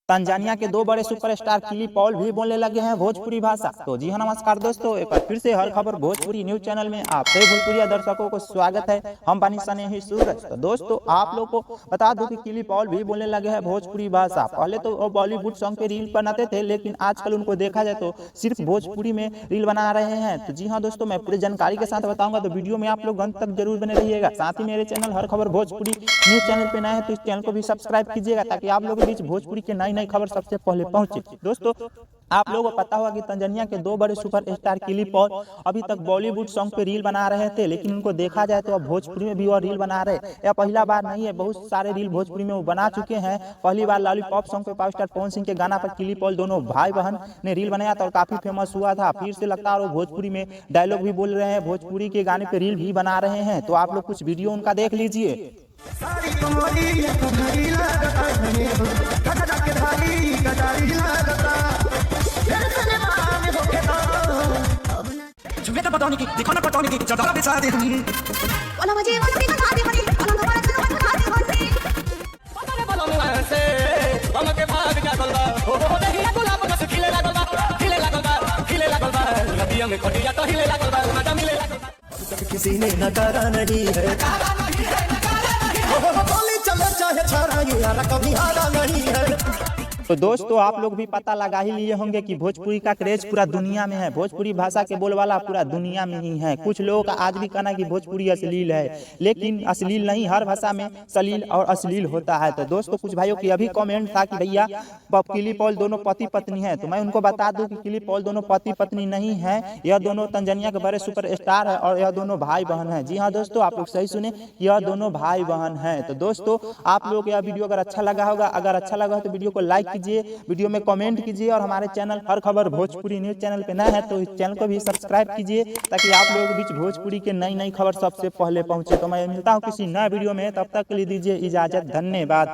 Tanzania के दो बड़े सुपरस्टार किली पॉल भी बोलने लगे हैं भोजपुरी भाषा। तो जी हाँ, नमस्कार दोस्तों, एक बार फिर से हर खबर भोजपुरी न्यूज चैनल में आप सभी भोजपुरी दर्शकों को स्वागत है। हम बनी सने ही सूरज। तो दोस्तों, आप लोग को बता दूं कि किली पॉल भी बोलने लगे हैं भोजपुरी भाषा। पहले तो वो बॉलीवुड सॉन्ग पे रील बनाते थे, लेकिन आजकल उनको देखा जाए तो सिर्फ भोजपुरी में रील बना रहे हैं। तो जी हाँ दोस्तों, मैं पूरी जानकारी के साथ बताऊंगा, तो वीडियो में आप लोग अंत तक जरूर बने रहिएगा। साथ ही मेरे चैनल हर खबर भोजपुरी न्यूज चैनल पे नए हैं तो इस चैनल को भी सब्सक्राइब कीजिएगा, ताकि आप लोगों के बीच भोजपुरी के नई नई खबर सबसे पहले पहुंचे। दोस्तों, आप लोगों को पता होगा कि तंजानिया के दो बड़े सुपरस्टार किली पॉल अभी तक बॉलीवुड सॉन्ग पे रील बना रहे थे, लेकिन उनको देखा जाए तो अब भोजपुरी में भी वो रील बना रहे। यह पहला बार नहीं है, बहुत सारे रील भोजपुरी में वो बना चुके हैं। पहली बार लॉलीपॉप सॉन्ग पे पावर स्टार पवन सिंह के गाना पर किली पॉल दोनों भाई बहन ने रील बनाया था और काफी फेमस हुआ था। फिर से लगता है वो भोजपुरी में डायलॉग भी बोल रहे हैं, भोजपुरी के गाने पे रील भी बना रहे हैं। तो आप लोग कुछ वीडियो उनका देख लीजिए। दिखो ना पटौनी की चदरा बिछा दे वाला मुझे वाला भी बता दे मनी वाला हमारा चलो बता दे होती पता नहीं बोलो मैं से हम के भाग क्या गलबा हो देखिए गुलाब का खिले लागल बा नदिया में खटिया तो हिले लागल बा मजा मिले लागल बा किसी ने नकारा नहीं है बोली चले चाहे छाड़ा ये यार कभी हारा नहीं है। तो दोस्तों, आप लोग भी पता लगा ही लिए होंगे कि भोजपुरी का क्रेज पूरा दुनिया में है। भोजपुरी भाषा के बोलवाला पूरा दुनिया में ही है। कुछ लोगों का आज भी कहना है कि भोजपुरी अश्लील है, लेकिन अश्लील नहीं, हर भाषा में सलील और अश्लील होता है। तो दोस्तों, कुछ भाइयों की अभी कमेंट था कि भैया किली पॉल दोनों पति पत्नी है। तो मैं उनको बता दूं कि किली पॉल दोनों पति पत्नी नहीं है, यह दोनों तंजानिया के बड़े सुपरस्टार है और यह दोनों भाई बहन है। जी हाँ दोस्तों, आप लोग सही सुने, यह दोनों भाई बहन है। तो दोस्तों, आप लोग यह वीडियो अगर अच्छा लगा होगा, अगर अच्छा लगा तो वीडियो को लाइक कीजिए, वीडियो में कमेंट कीजिए और हमारे चैनल हर खबर भोजपुरी न्यूज चैनल पे नया है तो इस चैनल को भी सब्सक्राइब कीजिए, ताकि आप लोगों के बीच भोजपुरी के नई नई खबर सबसे पहले पहुंचे। तो मैं मिलता हूं किसी नए वीडियो में, तब तक के लिए दीजिए इजाजत। धन्यवाद।